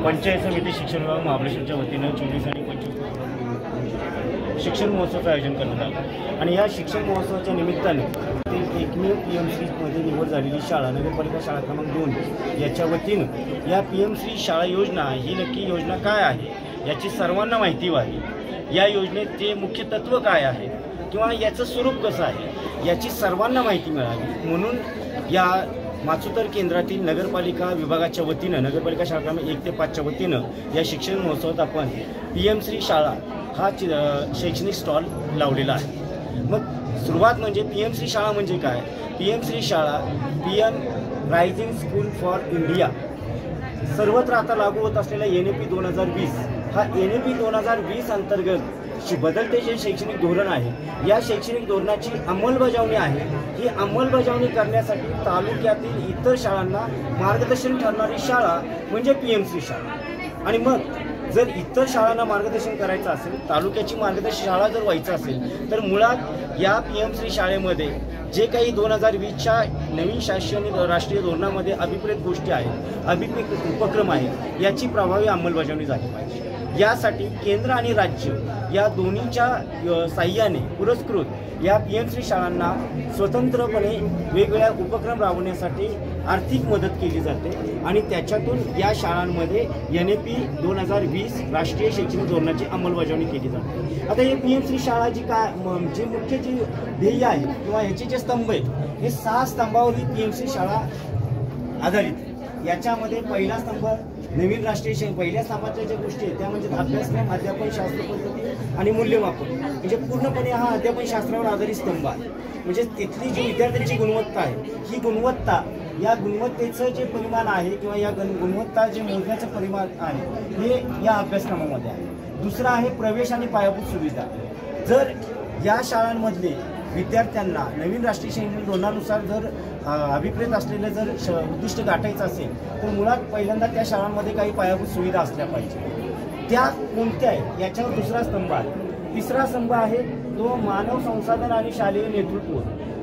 पंचायत समिती शिक्षण विभाग महाबळेश्वरच्या वतीनं 24 आणि 25 शिक्षण महोत्सवाचं आयोजन करण्यात आलं आणि या शिक्षण महोत्सवाच्या निमित्ताने ते एकमेव PMश्रीमध्ये निवड झालेली शाळा नगरपालिका शाळा क्रमांक 2 याच्या वतीनं या PMश्री शाळा योजना ही नक्की योजना काय आहे याची सर्वांना माहिती व्हावी, या योजनेचे मुख्य तत्त्व काय आहे किंवा याचं स्वरूप कसं आहे याची सर्वांना माहिती मिळावी म्हणून या माचुतर केंद्रातील नगरपालिका विभागाच्या वतीनं नगरपालिका शाळा क्रमांक 1 ते 5च्या वतीनं या शिक्षण महोत्सवात आपण PMश्री शाळा हा शैक्षणिक स्टॉल लावलेला आहे। मग सुरुवात म्हणजे PMश्री शाळा म्हणजे काय? PMश्री शाळा PM rising school for India सर्वत्र आता लागू होत असलेला NEP 2020 हा NEP 2020 अंतर्गत बदलते जे शैक्षणिक धोरण आहे या शैक्षणिक धोरणाची अंमलबजावणी आहे। ही अंमलबजावणी करण्यासाठी तालुक्यातील इतर शाळांना मार्गदर्शन ठरणारी शाळा म्हणजे PMश्री शाळा। आणि मग जर इतर शाळांना मार्गदर्शन करायचं असेल, तालुक्याची मार्गदर्शन शाळा जर व्हायचं असेल तर मुळात या PMश्री शाळेमध्ये जे काही 2020च्या नवीन शैक्षणिक राष्ट्रीय धोरणामध्ये अभिप्रेत गोष्टी आहेत, अभिप्रेत उपक्रम आहेत, याची प्रभावी अंमलबजावणी झाली पाहिजे। यासाठी केंद्र आणि राज्य या दोन्हीच्या साह्याने पुरस्कृत या PMश्री शाळांना स्वतंत्रपणे वेगवेगळ्या उपक्रम राबवण्यासाठी आर्थिक मदत केली जाते आणि त्याच्यातून या शाळांमध्ये NEP 2020 राष्ट्रीय शैक्षणिक धोरणाची अंमलबजावणी केली जाते। आता हे PMश्री शाळा जी जे मुख्य जी ध्येय आहे किंवा ह्याचे जे स्तंभ आहेत हे 6 स्तंभावर ही PMश्री शाळा आधारित। याच्यामध्ये पहिला स्तंभ नवीन राष्ट्रीय पहिल्या स्तंभाच्या ज्या गोष्टी आहेत त्या म्हणजे अभ्यासक्रम, अध्यापन शास्त्र पद्धती आणि मूल्यमापन, म्हणजे पूर्णपणे हा अध्यापन शास्त्रावर आधारित स्तंभ आहे। म्हणजे तिथली जी विद्यार्थ्यांची गुणवत्ता आहे ही गुणवत्ता, या गुणवत्तेचं जे परिमाण आहे किंवा या गुणवत्ता जे मोजण्याचं परिमाण आहे हे या अभ्यासक्रमामध्ये आहे। दुसरा आहे प्रवेश आणि पायाभूत सुविधा। जर या शाळांमधले विद्यार्थ्यांना नवीन राष्ट्रीय शैक्षणिक धोरणानुसार जर अभिप्रेत असलेलं जर उद्दिष्ट गाठायचं असेल तर मुळात पहिल्यांदा त्या शाळांमध्ये काही पायाभूत सुविधा असल्या पाहिजे। त्या कोणत्या आहेत याच्यावर दुसरा स्तंभ आहे। तिसरा स्तंभ आहे तो मानव संसाधन आणि शालेय नेतृत्व।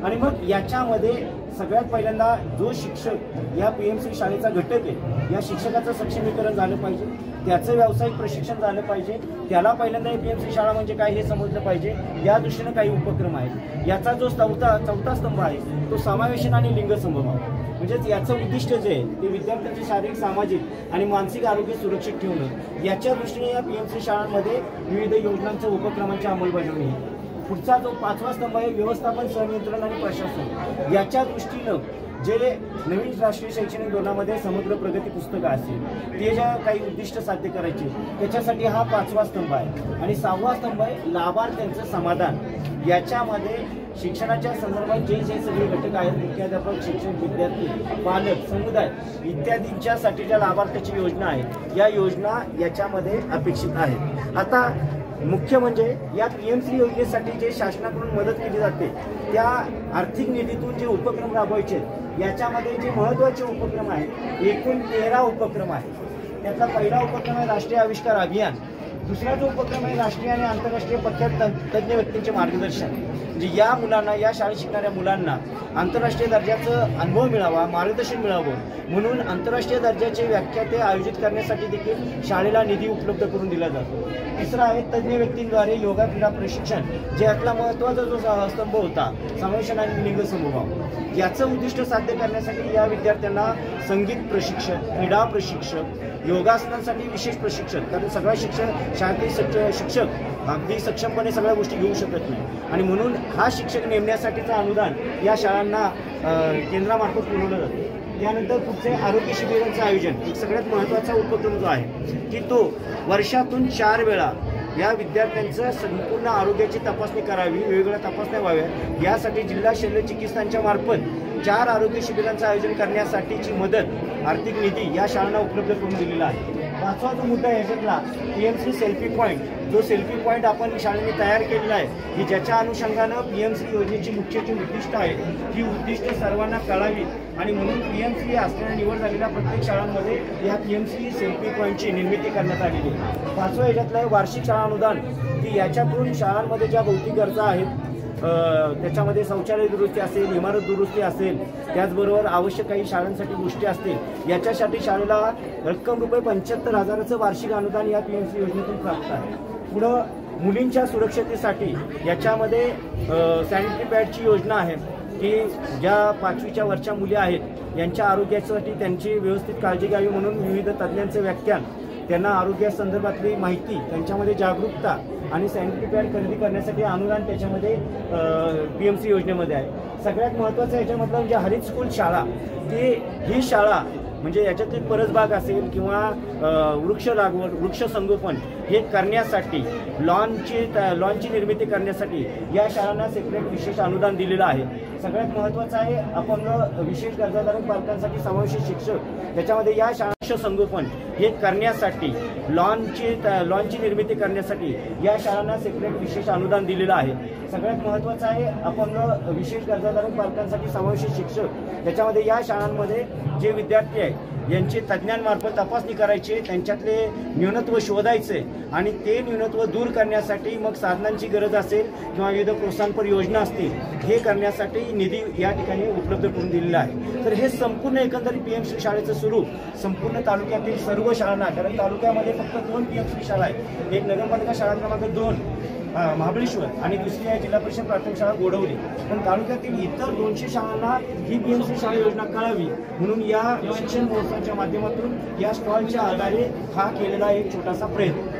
आणि मग याच्यामध्ये सगळ्यात पहिल्यांदा जो शिक्षक या PMश्री शाळेचा घटक आहे या शिक्षकाचं सक्षमीकरण झालं पाहिजे, त्याचं व्यावसायिक प्रशिक्षण झालं पाहिजे, त्याला पहिल्यांदा PMश्री शाळा म्हणजे काय हे समजलं पाहिजे। या दृष्टीने काही उपक्रम आहेत। याचा जो चौथा स्तंभ आहे तो समावेशन आणि लिंग समभाव, म्हणजेच याचं उद्दिष्ट जे आहे ते विद्यार्थ्यांचे शारीरिक, सामाजिक आणि मानसिक आरोग्य सुरक्षित ठेवणं। याच्या दृष्टीने या PMश्री शाळांमध्ये विविध योजनांच्या उपक्रमांची अंमलबजावणी आहे। पुढचा जो 5वा स्तंभ आहे व्यवस्थापन, सहनियंत्रण आणि प्रशासन। याच्या दृष्टीनं जे नवीन राष्ट्रीय शैक्षणिक धोरणामध्ये समग्र प्रगती पुस्तकं असेल ते ज्या काही उद्दिष्ट साध्य करायचे त्याच्यासाठी हा 5वा स्तंभ आहे। आणि 6वा स्तंभ आहे लाभार्थ्यांचं समाधान। याच्यामध्ये शिक्षणाच्या संदर्भात जे सगळे घटक आहेत, मुख्याध्यापक, शिक्षक, विद्यार्थी, पालक, समुदाय इत्यादींच्यासाठी ज्या लाभार्थ्याची योजना आहे या योजना याच्यामध्ये अपेक्षित आहेत। आता मुख्य म्हणजे या PMश्री योजनेसाठी जे शासनाकडून मदत केली जाते त्या आर्थिक निधीतून जे उपक्रम राबवायचे याच्यामध्ये जे महत्त्वाचे उपक्रम आहेत एकूण 13 उपक्रम आहेत। त्यातला पहिला उपक्रम आहे राष्ट्रीय आविष्कार अभियान। दुसरा जो उपक्रम आहे राष्ट्रीय आणि आंतरराष्ट्रीय प्रख्यात तज्ज्ञ व्यक्तींचे मार्गदर्शन। म्हणजे या मुलांना, या शाळेत शिकणाऱ्या मुलांना आंतरराष्ट्रीय दर्जाचं अनुभव मिळावा, मार्गदर्शन मिळावं म्हणून आंतरराष्ट्रीय दर्जाचे व्याख्याते आयोजित करण्यासाठी देखील शाळेला निधी उपलब्ध करून दिला जातो। तिसरा आहे तज्ज्ञ व्यक्तींद्वारे योगा क्रीडा प्रशिक्षण, जे यातला महत्त्वाचा जो स्तंभ होता समावेशन आणि लिंग समभाव। याचं उद्दिष्ट साध्य करण्यासाठी या विद्यार्थ्यांना संगीत प्रशिक्षण, क्रीडा प्रशिक्षक, योगासनांसाठी विशेष प्रशिक्षण, कारण सगळा शाळेतील शिक्षक अगदी सक्षमपणे सगळ्या गोष्टी घेऊ शकत नाही आणि म्हणून हा शिक्षक नेमण्यासाठीचं अनुदान या शाळांना केंद्रामार्फत पुरवलं जातं। त्यानंतर पुढचे आरोग्य शिबिरांचं आयोजन, एक सगळ्यात महत्त्वाचा उपक्रम जो आहे की तो वर्षातून 4 वेळा या विद्यार्थ्यांचं संपूर्ण आरोग्याची तपासणी करावी, वेगवेगळ्या तपासण्या व्हाव्या यासाठी जिल्हा शल्य चिकित्सांच्या मार्फत 4 आरोग्य शिबिरांचं आयोजन करण्यासाठीची मदत, आर्थिक निधी या शाळांना उपलब्ध करून दिलेला आहे। 5वा जो मुद्दा याच्यातला PMश्री सेल्फी पॉईंट, जो सेल्फी पॉईंट आपण शाळेने तयार केलेला आहे की ज्याच्या अनुषंगानं PMश्री योजनेची मुख्य जी उद्दिष्ट आहेत ही उद्दिष्ट सर्वांना कळावी आणि म्हणून PMश्री असलेल्या निवड झालेल्या प्रत्येक शाळांमध्ये या PMश्री सेल्फी पॉईंटची निर्मिती करण्यात आलेली आहे। 5वा याच्यातलं आहे वार्षिक शाळा अनुदान, की याच्यातून शाळांमध्ये ज्या भौतिक गरजा आहेत त्याच्यामध्ये शौचालय दुरुस्ती असेल, इमारत दुरुस्ती असेल, त्याचबरोबर आवश्यक काही शाळांसाठी गोष्टी असतील, याच्यासाठी शाळेला रक्कम रुपये 75,000चं वार्षिक अनुदान या PMC योजनेतून प्राप्त आहे. पुढं मुलींच्या सुरक्षतेसाठी याच्यामध्ये सॅनिटरी पॅडची योजना आहे की ज्या 5वीच्या वरच्या मुली आहेत यांच्या आरोग्यासाठी त्यांची व्यवस्थित काळजी घ्यावी म्हणून विविध तज्ज्ञांचे व्याख्यान, त्यांना आरोग्यासंदर्भातली माहिती, त्यांच्यामध्ये जागरूकता आणि सॅनिटरी पॅड खरेदी करण्यासाठी अनुदान त्याच्यामध्ये PMC योजनेमध्ये आहे. सगळ्यात महत्त्वाचं याच्यामधलं म्हणजे हरित स्कूल शाळा, ही शाळा म्हणजे याच्यातील परसबाग असेल किंवा वृक्ष लागवड, वृक्ष संगोपन हे करण्यासाठी लॉनची निर्मिती करण्यासाठी या शाळांना सेपरेट विशेष अनुदान दिलेलं आहे. सगळ्यात महत्त्वाचं आहे अपंग विशेष गरजाधारक बालकांसाठी समावेशित शिक्षक, त्याच्यामध्ये या शाळा संगोपन हे करण्यासाठी लॉनची निर्मिती करण्यासाठी या शाळांना सेपरेट विशेष अनुदान दिलेलं आहे. सगळ्यात महत्त्वाचं आहे अपंग विशेष गरजाधारक बालकांसाठी समावेशित शिक्षक, त्याच्यामध्ये या शाळांमध्ये जे विद्यार्थी आहेत यांची तज्ज्ञांमार्फत तपासणी करायची, त्यांच्यातले न्यूनत्व शोधायचे आणि ते न्यूनत्व दूर करण्यासाठी मग साधनांची गरज असेल किंवा विविध प्रोत्साहनपर योजना असतील, हे करण्यासाठी निधी या ठिकाणी उपलब्ध करून दिलेला आहे. तर हे संपूर्ण एकंदरीत PMC शाळेचं स्वरूप संपूर्ण तालुक्यातील सर्व शाळांना, कारण तालुक्यामध्ये फक्त 2 PMC शाळा आहेत, एक नगरपालिका शाळा क्रमांक 2 महाबळेश्वर आणि दुसरी आहे जिल्हा परिषद प्राथमिक शाळा गोडवली, पण तालुक्यातील इतर 200 शाळांना ही PMC शाळा योजना कळावी म्हणून या शिक्षण महोत्सवाच्या माध्यमातून या स्टॉलच्या आधारे हा केलेला एक छोटासा प्रयत्न.